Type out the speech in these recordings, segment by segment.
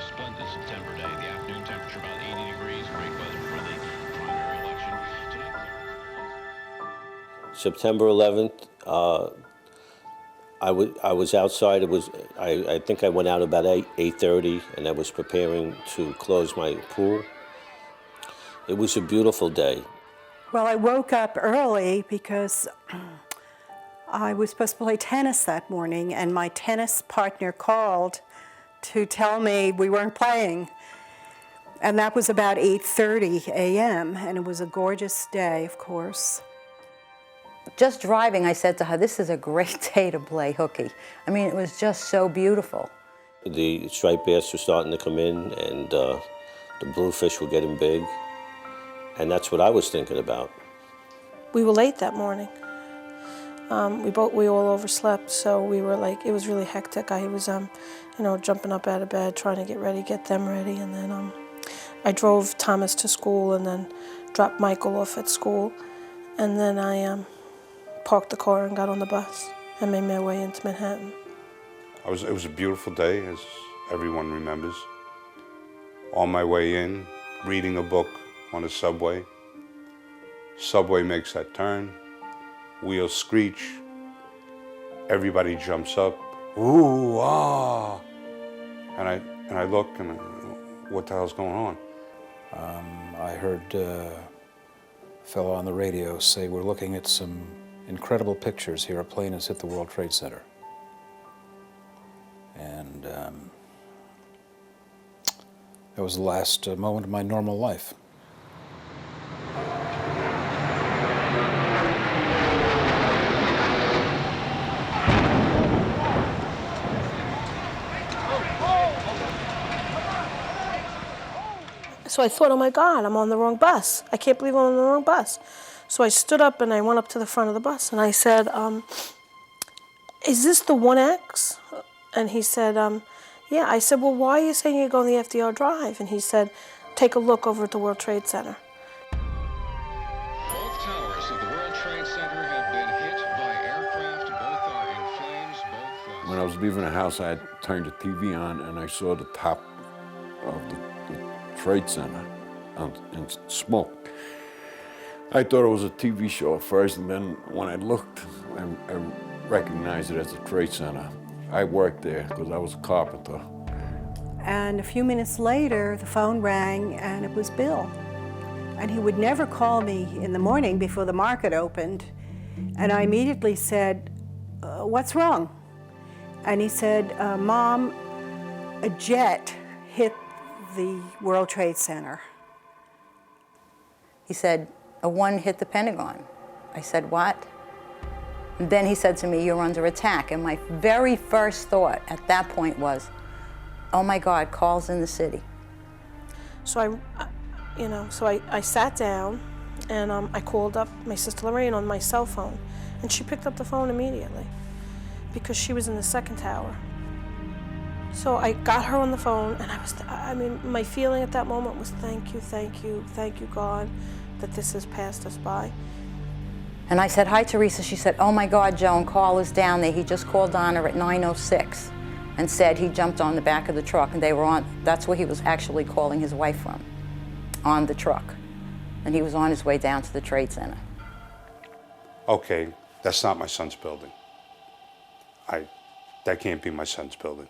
splendid September day. The afternoon temperature about 80 degrees. Great weather for the primary election. September 11th, I was outside. I think I went out about 8:30, and I was preparing to close my pool. It was a beautiful day. Well, I woke up early because I was supposed to play tennis that morning, and my tennis partner called to tell me we weren't playing. And that was about 8:30 a.m., and it was a gorgeous day, of course. Just driving, I said to her, this is a great day to play hooky. I mean, it was just so beautiful. The striped bass were starting to come in, and the bluefish were getting big. And that's what I was thinking about. We were late that morning. We all overslept, so we were like, it was really hectic. I was, jumping up out of bed, trying to get ready, get them ready, and then I drove Thomas to school and then dropped Michael off at school, and then I parked the car and got on the bus and made my way into Manhattan. It was a beautiful day, as everyone remembers. On my way in, reading a book on a subway. Subway makes that turn, wheels screech, everybody jumps up, ooh, ah, and I look and what the hell's going on? I heard a fellow on the radio say, we're looking at some incredible pictures here. A plane has hit the World Trade Center. And that was the last moment of my normal life. So I thought, oh my God, I'm on the wrong bus. I can't believe I'm on the wrong bus. So I stood up and I went up to the front of the bus and I said, is this the 1X? And he said, yeah. I said, well, why are you saying you're going the FDR Drive? And he said, take a look over at the World Trade Center. Both towers of the World Trade Center have been hit by aircraft. Both are in flames. When I was leaving the house, I had turned the TV on and I saw the top of the Trade Center in smoke. I thought it was a TV show at first, and then when I looked, I recognized it as the Trade Center. I worked there because I was a carpenter. And a few minutes later, the phone rang, and it was Bill. And he would never call me in the morning before the market opened. And I immediately said, what's wrong? And he said, Mom, a jet hit the World Trade Center. He said, a one hit the Pentagon. I said, what? And then he said to me, you're under attack. And my very first thought at that point was, oh my God, Carl's in the city. So I sat down and I called up my sister Lorraine on my cell phone, and she picked up the phone immediately because she was in the second tower. So I got her on the phone, and my feeling at that moment was thank you, God, that this has passed us by. And I said, hi, Teresa. She said, oh my God, Joan, Carl is down there. He just called Donna at 9:06 and said he jumped on the back of the truck, and that's where he was actually calling his wife from, on the truck. And he was on his way down to the Trade Center. Okay, that's not my son's building. That can't be my son's building.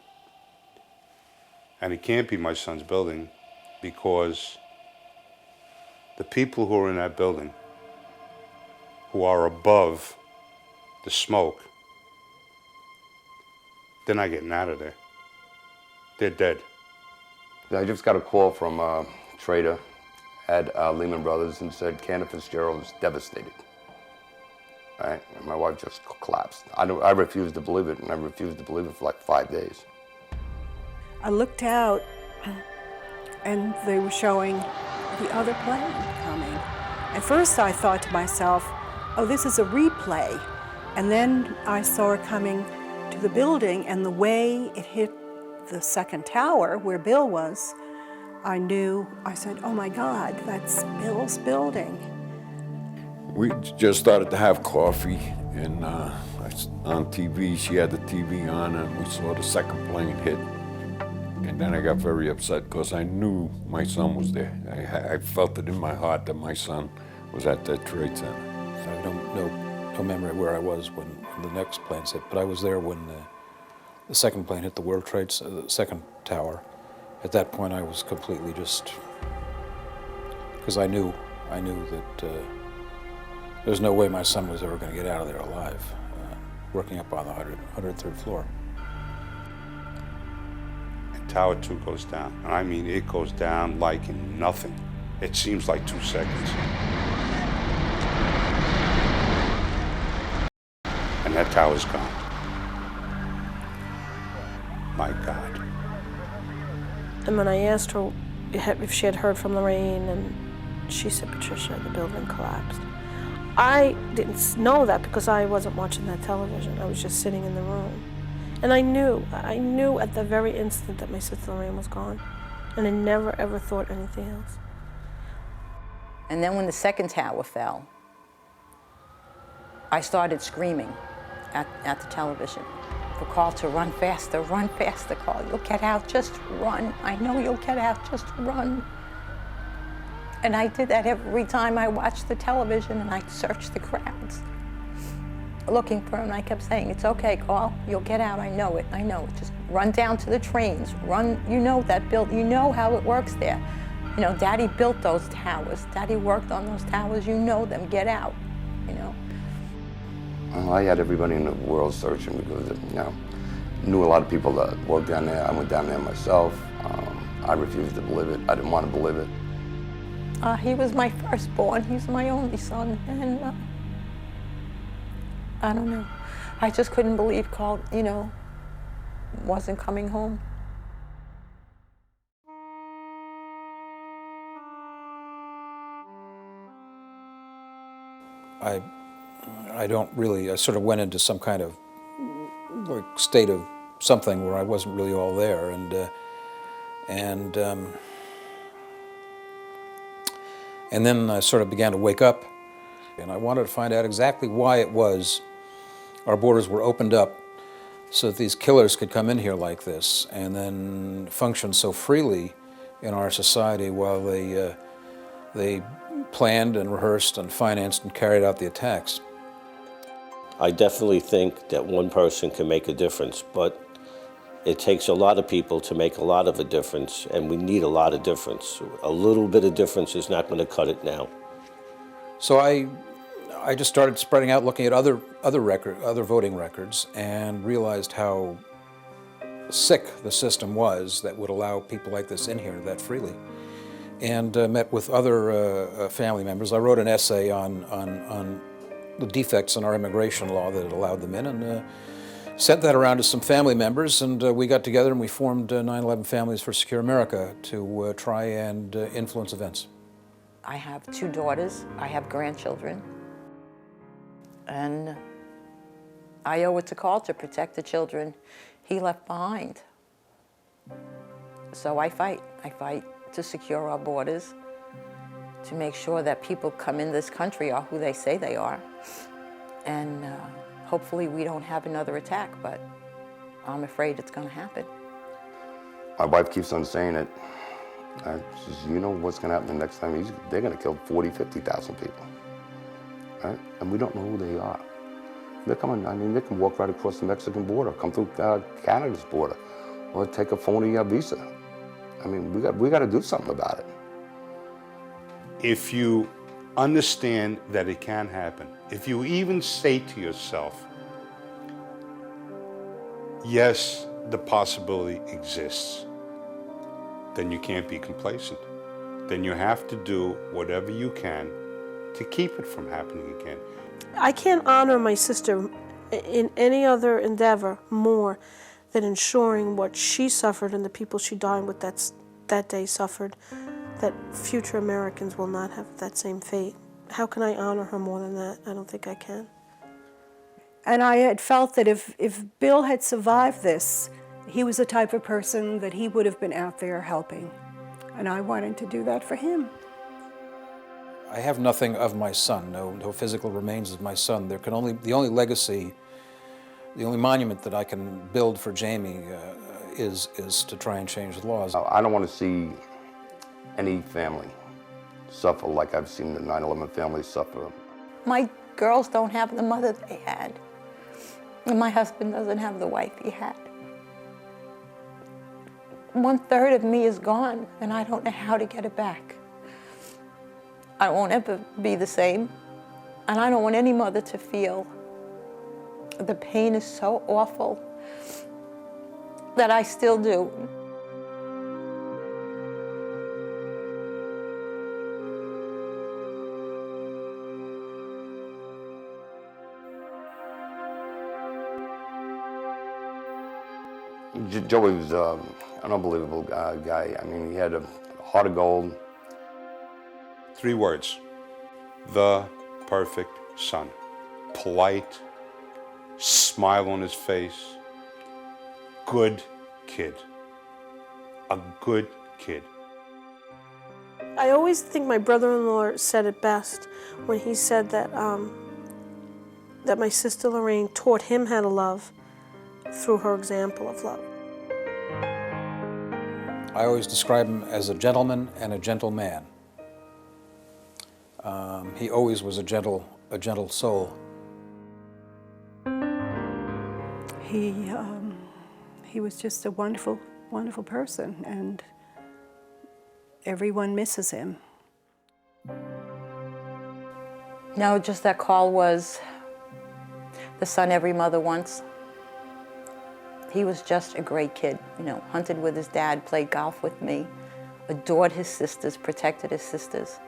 And it can't be my son's building because the people who are in that building, who are above the smoke, they're not getting out of there. They're dead. I just got a call from a trader at Lehman Brothers and said Cantor Fitzgerald is devastated. Right? And my wife just collapsed. I refused to believe it, and I refused to believe it for like 5 days. I looked out, and they were showing the other plane coming. At first I thought to myself, oh, this is a replay. And then I saw it coming to the building, and the way it hit the second tower where Bill was, I said, oh my God, that's Bill's building. We just started to have coffee, and on TV, she had the TV on, and we saw the second plane hit. And then I got very upset because I knew my son was there. I felt it in my heart that my son was at that trade center. I have no memory where I was when the next planes hit, but I was there when the second plane hit the World Trade, the second tower. At that point, I was completely just, because I knew that there's no way my son was ever going to get out of there alive, working up on the 103rd floor. And Tower 2 goes down. And I mean, it goes down like in nothing. It seems like 2 seconds. And that tower's gone. My God. And when I asked her if she had heard from Lorraine, and she said, Patricia, the building collapsed. I didn't know that because I wasn't watching that television. I was just sitting in the room. And I knew at the very instant that my sister Lorraine was gone. And I never, ever thought anything else. And then when the second tower fell, I started screaming at the television for Carl to run faster, Carl. You'll get out, just run. I know you'll get out, just run. And I did that every time I watched the television, and I searched the crowds looking for him. And I kept saying, it's okay, Carl, you'll get out, I know it. Just run down to the trains, run, you know that you know how it works there. You know, Daddy built those towers. Daddy worked on those towers, you know them, get out, you know. Well, I had everybody in the world searching because, you know, knew a lot of people that worked down there. I went down there myself. I refused to believe it. I didn't want to believe it. He was my firstborn. He's my only son, and I don't know. I just couldn't believe Carl, you know, wasn't coming home. I sort of went into some kind of like state of something where I wasn't really all there, and then I sort of began to wake up, and I wanted to find out exactly why it was our borders were opened up so that these killers could come in here like this and then function so freely in our society while they planned and rehearsed and financed and carried out the attacks. I definitely think that one person can make a difference, but it takes a lot of people to make a lot of a difference, and we need a lot of difference. A little bit of difference is not going to cut it now. So I just started spreading out, looking at other voting records, and realized how sick the system was that would allow people like this in here that freely. And met with other family members. I wrote an essay on the defects in our immigration law that had allowed them in, and sent that around to some family members, and we got together and we formed 9/11 Families for Secure America to try and influence events. I have 2 daughters, I have grandchildren, and I owe it to Carl to protect the children he left behind. So I fight to secure our borders, to make sure that people come in this country are who they say they are. And hopefully we don't have another attack, but I'm afraid it's going to happen. My wife keeps on saying it. She says, you know what's going to happen the next time? They're going to kill 40, 50,000 people. Right? And we don't know who they are. They're coming, I mean, they can walk right across the Mexican border, come through Canada's border, or take a phony visa. I mean, we got to do something about it. If you understand that it can happen, if you even say to yourself, yes, the possibility exists, then you can't be complacent. Then you have to do whatever you can to keep it from happening again. I can't honor my sister in any other endeavor more than ensuring what she suffered and the people she dined with that day suffered, that future Americans will not have that same fate. How can I honor her more than that? I don't think I can. And I had felt that if Bill had survived this, he was the type of person that he would have been out there helping. And I wanted to do that for him. I have nothing of my son, no physical remains of my son. The only legacy, the only monument that I can build for Jamie is to try and change the laws. I don't want to see any family suffer like I've seen the 9/11 family suffer. My girls don't have the mother they had. And my husband doesn't have the wife he had. 1/3 of me is gone, and I don't know how to get it back. I won't ever be the same, and I don't want any mother to feel the pain is so awful that I still do. Joey was an unbelievable guy. I mean, he had a heart of gold. 3 words: the perfect son. Polite, smile on his face, good kid. A good kid. I always think my brother-in-law said it best when he said that that my sister Lorraine taught him how to love through her example of love. I always describe him as a gentleman and a gentle man. He always was a gentle soul. He was just a wonderful, wonderful person, and everyone misses him. No, just that Carl was the son every mother wants. He was just a great kid, you know, hunted with his dad, played golf with me, adored his sisters, protected his sisters.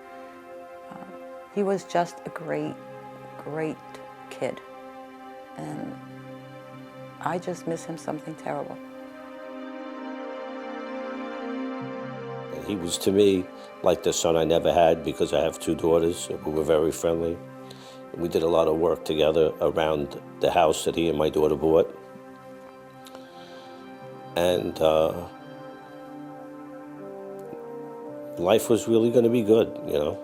He was just a great, great kid. And I just miss him something terrible. And he was to me like the son I never had, because I have 2 daughters who were very friendly. We did a lot of work together around the house that he and my daughter bought. And life was really going to be good, you know.